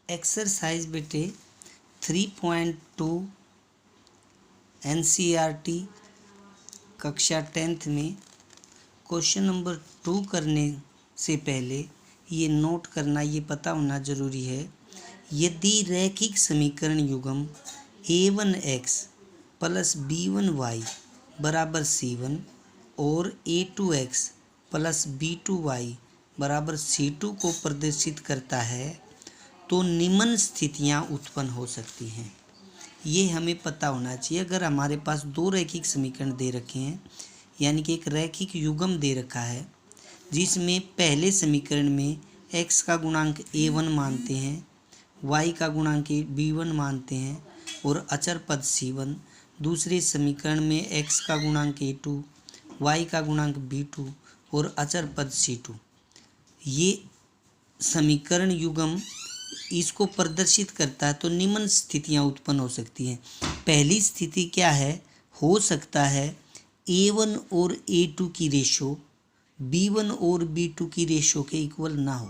Exercise बेटे 3.2 NCERT कक्षा 10th में क्वेश्चन नंबर 2 करने से पहले ये नोट करना, ये पता होना ज़रूरी है। यदि रैखिक समीकरण युग्म a1x प्लस b1y बराबर c1 और a2x प्लस b2y बराबर c2 को प्रदर्शित करता है तो निम्न स्थितियां उत्पन्न हो सकती हैं। ये हमें पता होना चाहिए। अगर हमारे पास दो रैखिक समीकरण दे रखे हैं, यानी कि एक रैखिक युग्म दे रखा है जिसमें पहले समीकरण में x का गुणांक a1 मानते हैं, y का गुणांक b1 मानते हैं और अचर पद c1, दूसरे समीकरण में x का गुणांक a2, y का गुणांक b2 और अचर पद c2, ये समीकरण युग्म इसको प्रदर्शित करता है तो निम्न स्थितियां उत्पन्न हो सकती हैं। पहली स्थिति क्या है? हो सकता है a1 और a2 की रेशो b1 और b2 की रेशो के इक्वल ना हो।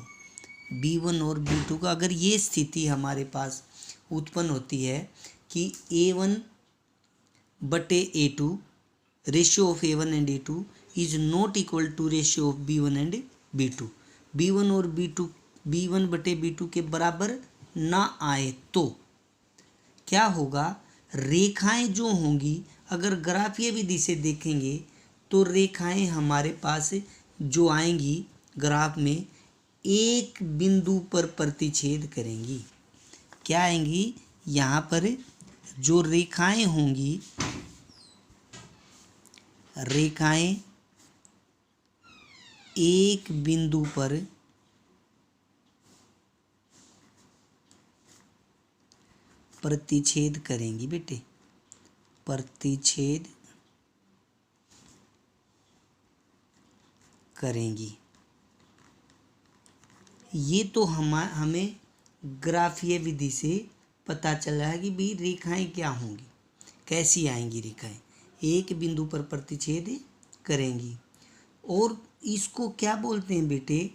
b1 और b2 का अगर ये स्थिति हमारे पास उत्पन्न होती है कि a1 बटे a2 ratio of a1 and a2 is not equal to ratio of b1 and b2, b1 और b1 बटे b2 के बराबर ना आए तो क्या होगा? रेखाएं जो होंगी, अगर ग्राफीय विधि से देखेंगे तो रेखाएं हमारे पास जो आएंगी ग्राफ में एक बिंदु पर प्रतिच्छेद करेंगी। क्या आएंगी? यहाँ पर जो रेखाएं होंगी, रेखाएं एक बिंदु पर प्रतिच्छेद करेंगी बेटे, प्रतिच्छेद करेंगी। ये तो हमें ग्राफीय विधि से पता चल रहा है कि भाई रेखाएं क्या होंगी, कैसी आएंगी रेखाएं, एक बिंदु पर प्रतिच्छेद करेंगी। और इसको क्या बोलते हैं बेटे?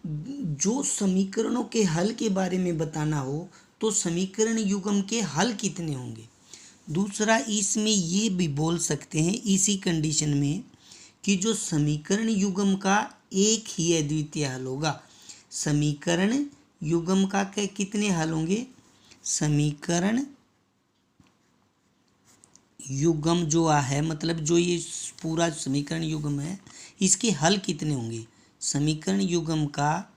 जो समीकरणों के हल के बारे में बताना हो तो समीकरण युग्म के हल कितने होंगे। दूसरा, इसमें ये भी बोल सकते हैं इसी कंडीशन में कि जो समीकरण युग्म का एक ही अद्वितीय हल होगा। समीकरण युग्म का कितने हल होंगे? समीकरण युग्म जो है, मतलब जो ये पूरा समीकरण युग्म है, इसके हल कितने होंगे? समीकरण युग्म का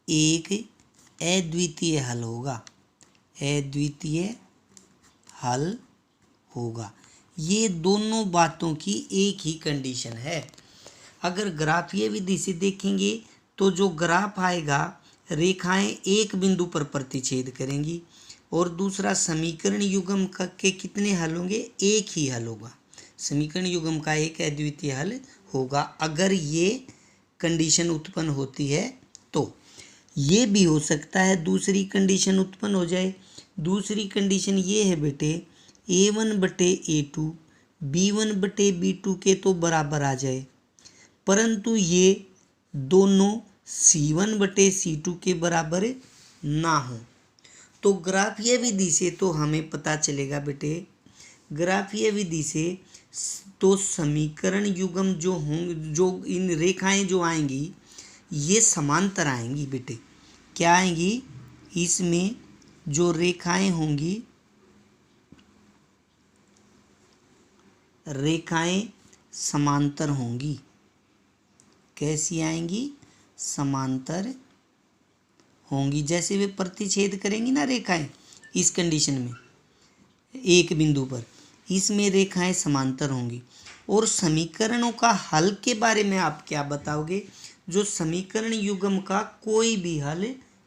एक अद्वितीय हल होगा, अद्वितीय हल होगा। ये दोनों बातों की एक ही कंडीशन है। अगर ग्राफीय विधि से देखेंगे तो जो ग्राफ आएगा, रेखाएं एक बिंदु पर प्रतिच्छेद करेंगी। और दूसरा, समीकरण युग्म के कितने हल होंगे? एक ही हल होगा। समीकरण युग्म का एक अद्वितीय हल होगा। अगर ये कंडीशन उत्पन्न होती है तो ये भी हो सकता है दूसरी कंडीशन उत्पन्न हो जाए। दूसरी कंडीशन ये है बेटे, a1 बटे a2 b1 बटे b2 के तो बराबर आ जाए, परंतु ये दोनों c1 बटे c2 के बराबर ना हो। तो ग्राफीय विधि से तो हमें पता चलेगा बेटे, ग्राफीय विधि से तो समीकरण युग्म जो होंगे, जो इन रेखाएं जो आएंगी ये समांतर आएंगी बेटे। क्या आएंगी? इसमें जो रेखाएं होंगी, रेखाएं समांतर होंगी। कैसी आएंगी? समांतर होंगी। जैसे वे प्रतिच्छेद करेंगी ना रेखाएं इस कंडीशन में एक बिंदु पर, इसमें रेखाएं समांतर होंगी। और समीकरणों का हल के बारे में आप क्या बताओगे? जो समीकरण युग्म का कोई भी हल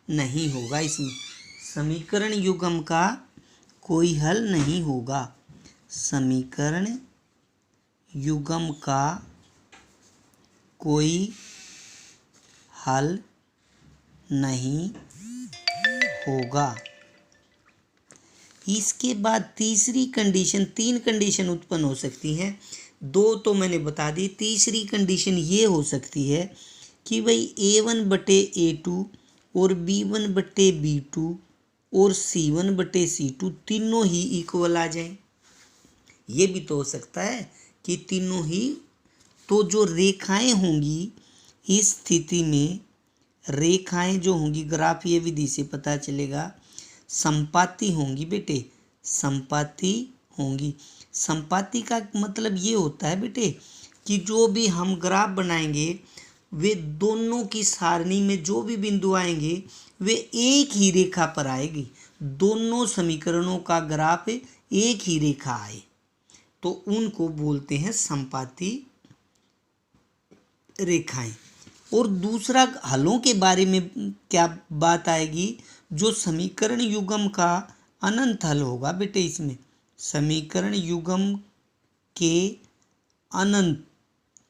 नहीं होगा। इसमें समीकरण युग्म का कोई हल नहीं होगा। समीकरण युग्म का कोई हल नहीं होगा। इसके बाद तीसरी कंडीशन, तीन कंडीशन उत्पन्न हो सकती हैं, दो तो मैंने बता दी। तीसरी कंडीशन ये हो सकती है कि भाई a1 बटे a2 और b1 बटे b2 और C1/C2 तीनों ही इक्वल आ जाए। ये भी तो हो सकता है कि तीनों ही, तो जो रेखाएं होंगी इस स्थिति में, रेखाएं जो होंगी ग्राफीय विधि से पता चलेगा, संपाती होंगी बेटे, संपाती होंगी। संपाती का मतलब ये होता है बेटे कि जो भी हम ग्राफ बनाएंगे वे दोनों की सारणी में जो भी बिंदु आएंगे वे एक ही रेखा पर आएगी। दोनों समीकरणों का ग्राफ एक ही रेखा आए तो उनको बोलते हैं संपाती रेखाएं। और दूसरा हलों के बारे में क्या बात आएगी, जो समीकरण युग्म का अनंत हल होगा बेटे, इसमें समीकरण युग्म के अनंत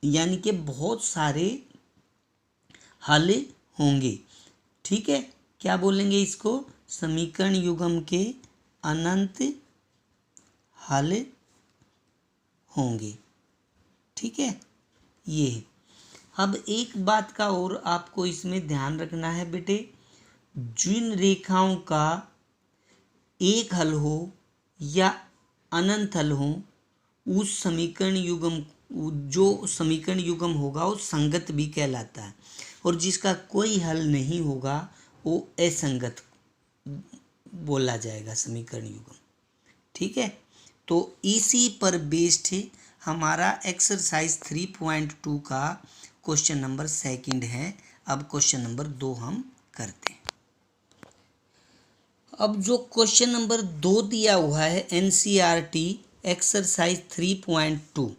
यानी कि बहुत सारे हल होंगे। ठीक है, क्या बोलेंगे इसको, समीकरण युग्म के अनंत हल होंगे। ठीक है, ये अब एक बात का और आपको इसमें ध्यान रखना है बेटे, जिन रेखाओं का एक हल हो या अनंत हल हो, उस समीकरण युग्म, जो समीकरण युग्म होगा वो संगत भी कहलाता है, और जिसका कोई हल नहीं होगा वो असंगत बोला जाएगा समीकरण युग्म। ठीक है, तो इसी पर बेस्ड हमारा एक्सरसाइज 3.2 का क्वेश्चन नंबर 2 है। अब क्वेश्चन नंबर 2 हम करते हैं। अब जो क्वेश्चन नंबर 2 दिया हुआ है NCERT एक्सरसाइज 3.2,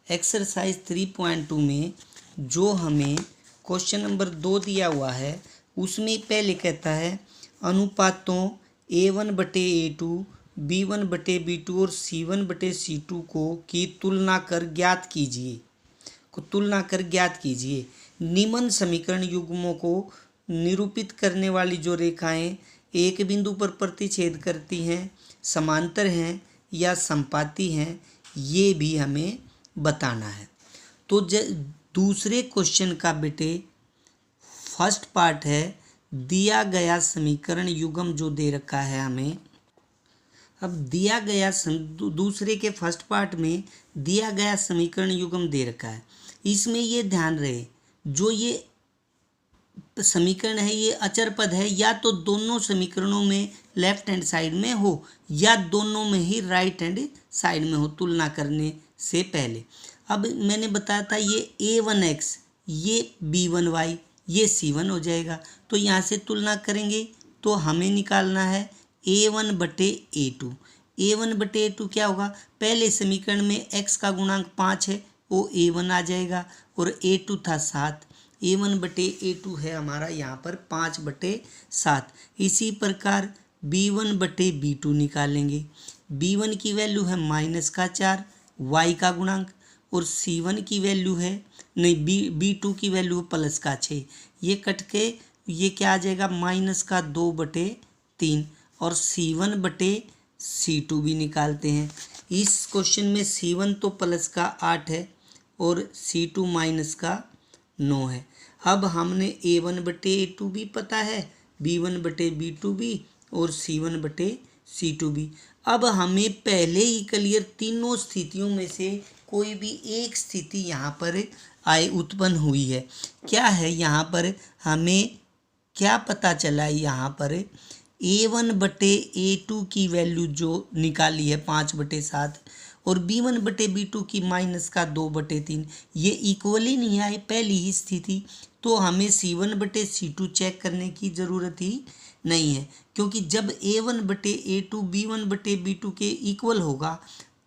एक्सरसाइज 3.2 में जो हमें क्वेश्चन नंबर 2 दिया हुआ है उसमें पहले कहता है अनुपातों A1/A2, B1/B2 और C1/C2 की तुलना कर ज्ञात कीजिए। निम्न समीकरण युग्मों को निरूपित करने वाली जो रेखाएं एक बिंदु पर प्रतिच्छेद करती हैं, समांतर हैं या संपाती हैं, ये भी हमें बताना है। तो दूसरे क्वेश्चन का बेटे फर्स्ट पार्ट है, दिया गया समीकरण युग्म जो दे रखा है हमें। अब दिया गया दूसरे के फर्स्ट पार्ट में दिया गया समीकरण युग्म दे रखा है। इसमें ये ध्यान रहे, जो ये समीकरण है ये अचर पद है, या तो दोनों समीकरणों में लेफ्ट हैंड साइड में हो या दोनों में ही राइट हैंड साइड में हो तुलना करने से पहले। अब मैंने बताया था ये A1x, ये B1y, ये C1 हो जाएगा। तो यहाँ से तुलना करेंगे तो हमें निकालना है A1/A2। A1/A2 क्या होगा, पहले समीकरण में x का गुणांक 5 है वो A1 आ जाएगा, और A2 था 7, A1/A2 है हमारा यहाँ पर 5/7। इसी प्रकार B1/B2 निकालेंगे। B1 की वैल्यू है -4 y का गुणांक, और C1 की वैल्यू है B2 की वैल्यू +6। ये कट के ये क्या आ जाएगा, -2/3, और C1/C2 भी निकालते हैं। इस क्वेश्चन में C1 तो +8 है और C2 -9 है। अब हमने A1/A2 भी पता है, B1/B2 भी और C1/C2 भी। अब हमें पहले ही क्लियर तीनों स्थितियों में से कोई भी एक स्थिति यहाँ पर उत्पन्न हुई है। क्या है यहाँ पर, हमें क्या पता चला है, यहाँ पर A1/A2 की वैल्यू जो निकाली है 5/7 और B1/B2 की -2/3, ये इक्वल ही नहीं आए पहली ही स्थिति। तो हमें C1/C2 चेक करने की ज़रूरत ही नहीं है, क्योंकि जब A1/A2 B1/B2 के इक्वल होगा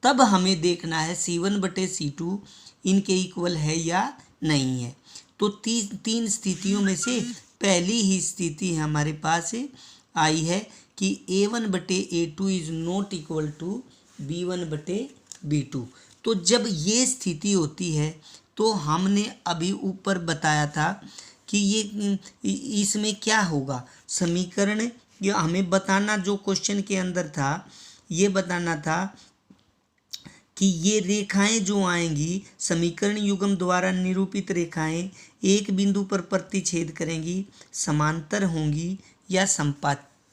तब हमें देखना है C1/C2 इनके इक्वल है या नहीं है। तो तीन स्थितियों में से पहली ही स्थिति हमारे पास आई है कि A1/A2 is not equal to B1/B2। तो जब ये स्थिति होती है तो हमने अभी ऊपर बताया था कि ये इसमें क्या होगा, समीकरण या हमें बताना, जो क्वेश्चन के अंदर था ये बताना था कि ये रेखाएं जो आएंगी समीकरण युग्म द्वारा निरूपित रेखाएं एक बिंदु पर प्रतिच्छेद करेंगी, समांतर होंगी या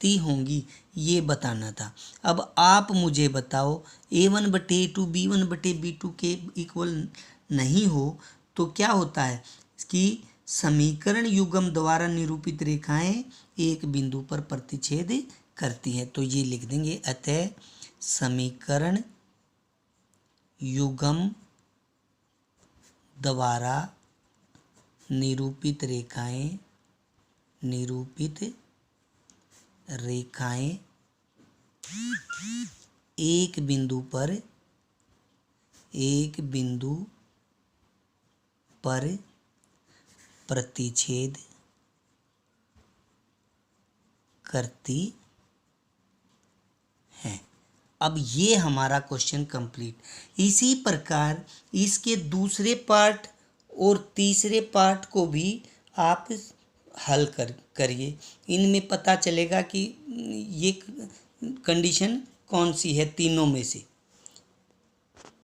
प्रतिच्छेदती होंगी, ये बताना था। अब आप मुझे बताओ A1/A2 B1/B2 के इक्वल नहीं हो तो क्या होता है कि समीकरण युग्म द्वारा निरूपित रेखाएं एक बिंदु पर प्रतिच्छेद करती हैं। तो ये लिख देंगे, अतः समीकरण युग्म द्वारा निरूपित रेखाएं एक बिंदु पर प्रतिच्छेद करती हैं। अब ये हमारा क्वेश्चन कंप्लीट। इसी प्रकार इसके दूसरे पार्ट और तीसरे पार्ट को भी आप हल करिए। इनमें पता चलेगा कि ये कंडीशन कौन सी है तीनों में से।